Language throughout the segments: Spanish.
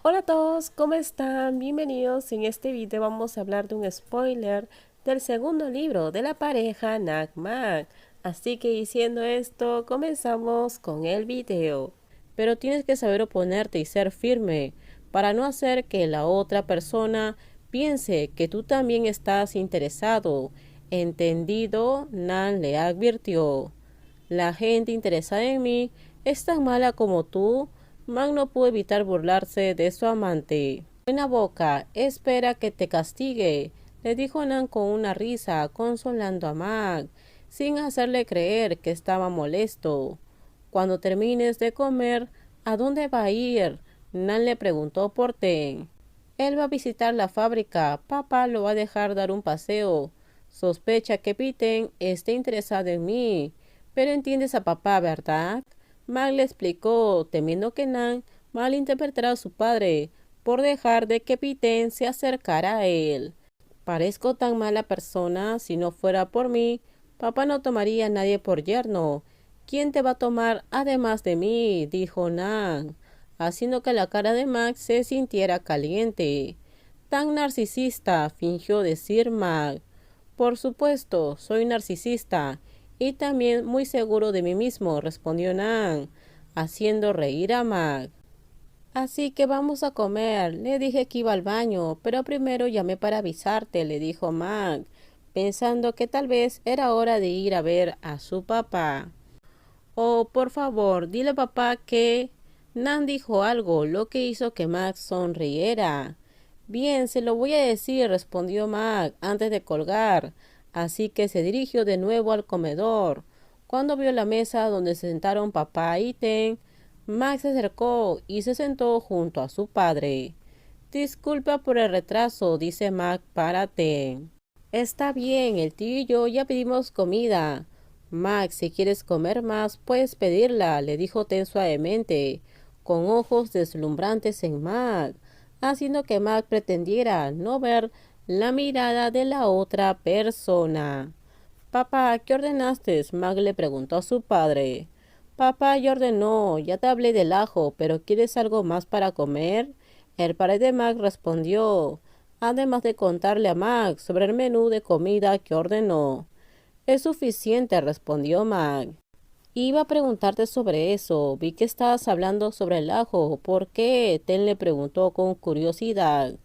Hola a todos, ¿cómo están? Bienvenidos. En este video vamos a hablar de un spoiler del segundo libro de la pareja Nagmak. Así que diciendo esto, comenzamos con el video. Pero tienes que saber oponerte y ser firme para no hacer que la otra persona piense que tú también estás interesado. ¿Entendido? Nan le advirtió. La gente interesada en mí es tan mala como tú. Mag no pudo evitar burlarse de su amante. Buena boca, espera que te castigue, le dijo Nan con una risa, consolando a Mag, sin hacerle creer que estaba molesto. Cuando termines de comer, ¿a dónde va a ir? Nan le preguntó por Ten. Él va a visitar la fábrica, papá lo va a dejar dar un paseo. Sospecha que Piten esté interesado en mí. Pero entiendes a papá, ¿verdad? Mag le explicó, temiendo que Nan malinterpretara a su padre por dejar de que Piten se acercara a él. Parezco tan mala persona, si no fuera por mí, papá no tomaría a nadie por yerno. ¿Quién te va a tomar además de mí? Dijo Nan, haciendo que la cara de Max se sintiera caliente. Tan narcisista, fingió decir Mag. Por supuesto, soy narcisista y también muy seguro de mí mismo, respondió Nan, haciendo reír a Mag. Así que vamos a comer. Le dije que iba al baño, pero primero llamé para avisarte, le dijo Mag, pensando que tal vez era hora de ir a ver a su papá. Oh, por favor, dile a papá que... Nan dijo algo, lo que hizo que Max sonriera. Bien, se lo voy a decir, respondió Mag antes de colgar. Así que se dirigió de nuevo al comedor. Cuando vio la mesa donde se sentaron papá y Ten, Max se acercó y se sentó junto a su padre. Disculpa por el retraso, dice Mac para Ten. Está bien, el tío y yo ya pedimos comida. Max, si quieres comer más, puedes pedirla, le dijo Ten suavemente, con ojos deslumbrantes en Mac, haciendo que Mac pretendiera no ver la mirada de la otra persona. Papá, ¿qué ordenaste? Mac le preguntó a su padre. Papá ya ordenó, ya te hablé del ajo, pero ¿quieres algo más para comer? El padre de Mac respondió, además de contarle a Mac sobre el menú de comida que ordenó. Es suficiente, respondió Mac. Iba a preguntarte sobre eso. Vi que estabas hablando sobre el ajo. ¿Por qué? Ten le preguntó con curiosidad.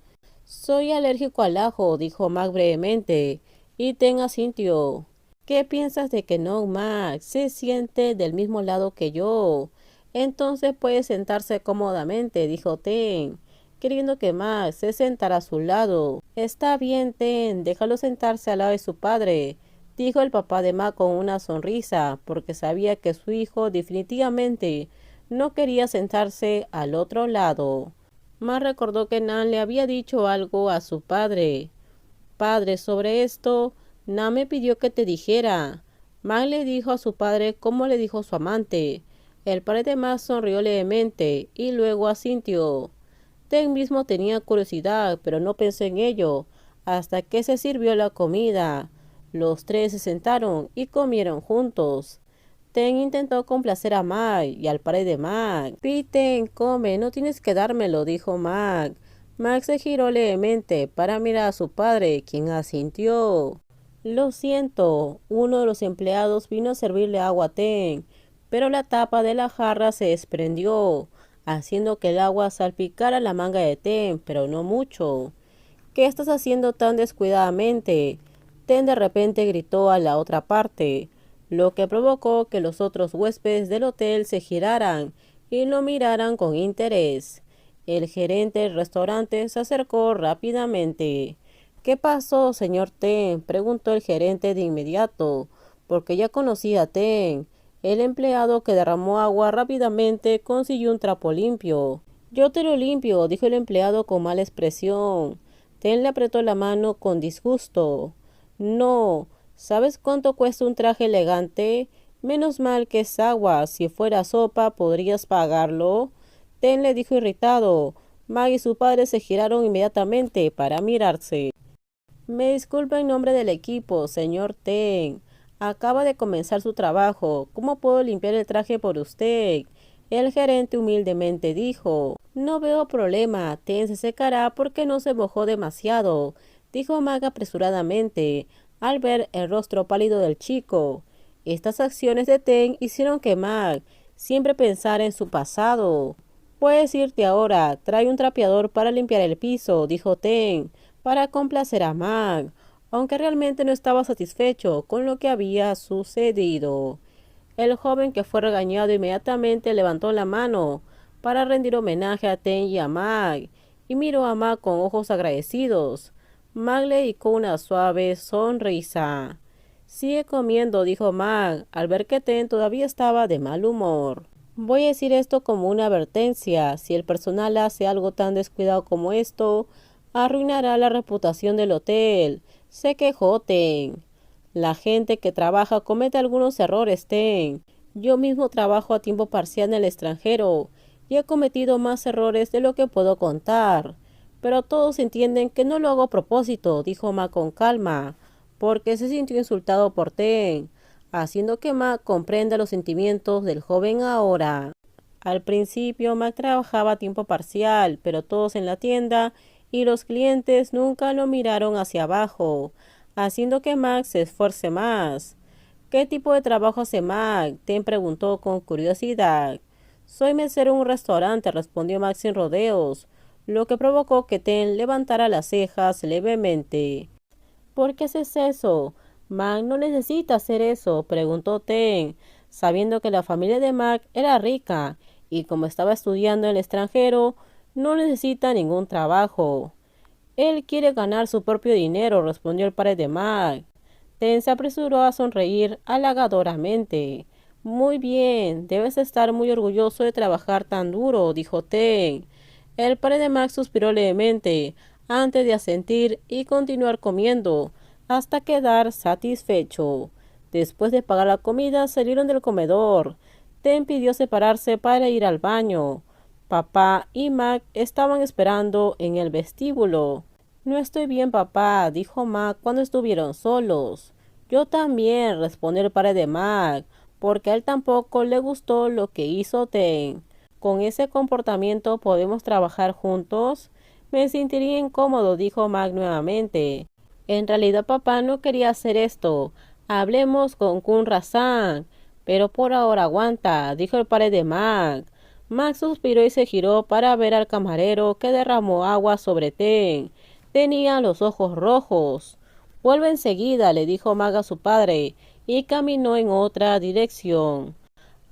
Soy alérgico al ajo, dijo Mac brevemente, y Ten asintió. ¿Qué piensas de que no, Mac? Se siente del mismo lado que yo. Entonces puede sentarse cómodamente, dijo Ten, queriendo que Mac se sentara a su lado. Está bien, Ten, déjalo sentarse al lado de su padre, dijo el papá de Mac con una sonrisa, porque sabía que su hijo definitivamente no quería sentarse al otro lado. Mac recordó que Nan le había dicho algo a su padre. Padre, sobre esto, Nan me pidió que te dijera. Mac le dijo a su padre como le dijo su amante. El padre de Mac sonrió levemente y luego asintió. Ten mismo tenía curiosidad, pero no pensó en ello, hasta que se sirvió la comida. Los tres se sentaron y comieron juntos. Ten intentó complacer a Mag y al padre de Mag. Piten, come, no tienes que dármelo, dijo Mag. Mag se giró levemente para mirar a su padre, quien asintió. Lo siento, uno de los empleados vino a servirle agua a Ten, pero la tapa de la jarra se desprendió, haciendo que el agua salpicara la manga de Ten, pero no mucho. ¿Qué estás haciendo tan descuidadamente? Ten de repente gritó a la otra parte, lo que provocó que los otros huéspedes del hotel se giraran y lo miraran con interés. El gerente del restaurante se acercó rápidamente. ¿Qué pasó, señor Ten? Preguntó el gerente de inmediato, porque ya conocía a Ten. El empleado que derramó agua rápidamente consiguió un trapo limpio. Yo te lo limpio, dijo el empleado con mala expresión. Ten le apretó la mano con disgusto. No, ¿sabes cuánto cuesta un traje elegante? Menos mal que es agua. Si fuera sopa, ¿podrías pagarlo? Ten le dijo irritado. Mag y su padre se giraron inmediatamente para mirarse. Me disculpa en nombre del equipo, señor Ten. Acaba de comenzar su trabajo. ¿Cómo puedo limpiar el traje por usted? El gerente humildemente dijo: no veo problema, Ten se secará porque no se mojó demasiado, dijo Mag apresuradamente, al ver el rostro pálido del chico. Estas acciones de Ten hicieron que Mag siempre pensara en su pasado. Puedes irte ahora, trae un trapeador para limpiar el piso, dijo Ten, para complacer a Mag, aunque realmente no estaba satisfecho con lo que había sucedido. El joven, que fue regañado, inmediatamente levantó la mano para rendir homenaje a Ten y a Mag, y miró a Mag con ojos agradecidos. Mag le dedicó una suave sonrisa. Sigue comiendo, dijo Mag, al ver que Ten todavía estaba de mal humor. Voy a decir esto como una advertencia: si el personal hace algo tan descuidado como esto, arruinará la reputación del hotel, se quejó Ten. La gente que trabaja comete algunos errores, Ten. Yo mismo trabajo a tiempo parcial en el extranjero y he cometido más errores de lo que puedo contar. Pero todos entienden que no lo hago a propósito, dijo Ma con calma, porque se sintió insultado por Ten, haciendo que Ma comprenda los sentimientos del joven ahora. Al principio Mac trabajaba a tiempo parcial, pero todos en la tienda y los clientes nunca lo miraron hacia abajo, haciendo que Mac se esfuerce más. ¿Qué tipo de trabajo hace Mac? Ten preguntó con curiosidad. Soy mesero en un restaurante, respondió Mac sin rodeos, lo que provocó que Ten levantara las cejas levemente. ¿Por qué haces eso? Mac no necesita hacer eso, preguntó Ten, sabiendo que la familia de Mac era rica y como estaba estudiando en el extranjero, no necesita ningún trabajo. Él quiere ganar su propio dinero, respondió el padre de Mac. Ten se apresuró a sonreír halagadoramente. Muy bien, debes estar muy orgulloso de trabajar tan duro, dijo Ten. El padre de Mac suspiró levemente antes de asentir y continuar comiendo hasta quedar satisfecho. Después de pagar la comida, salieron del comedor. Ten pidió separarse para ir al baño. Papá y Mac estaban esperando en el vestíbulo. No estoy bien, papá, dijo Mac cuando estuvieron solos. Yo también, respondió el padre de Mac, porque a él tampoco le gustó lo que hizo Ten. ¿Con ese comportamiento podemos trabajar juntos? Me sentiría incómodo, dijo Mac nuevamente. En realidad papá no quería hacer esto. Hablemos con Kun-Razan. Pero por ahora aguanta, dijo el padre de Mac. Mac suspiró y se giró para ver al camarero, que derramó agua sobre Ten. Tenía los ojos rojos. Vuelve enseguida, le dijo Mac a su padre, y caminó en otra dirección.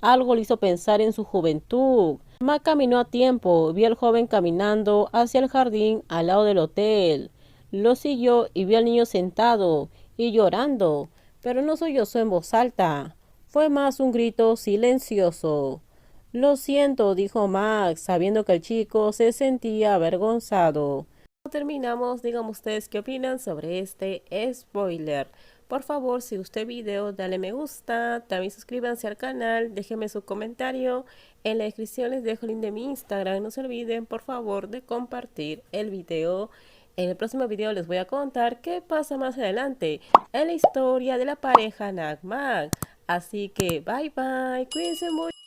Algo le hizo pensar en su juventud. Mac caminó a tiempo, vio al joven caminando hacia el jardín al lado del hotel. Lo siguió y vio al niño sentado y llorando, pero no sollozó en voz alta. Fue más un grito silencioso. Lo siento, dijo Max, sabiendo que el chico se sentía avergonzado. Terminamos, díganme ustedes qué opinan sobre este spoiler. Por favor, si gustó el video, dale me gusta, también suscríbanse al canal, déjenme su comentario. En la descripción les dejo el link de mi Instagram. No se olviden, por favor, de compartir el video. En el próximo video les voy a contar qué pasa más adelante en la historia de la pareja Nag Mag. Así que bye bye, cuídense mucho.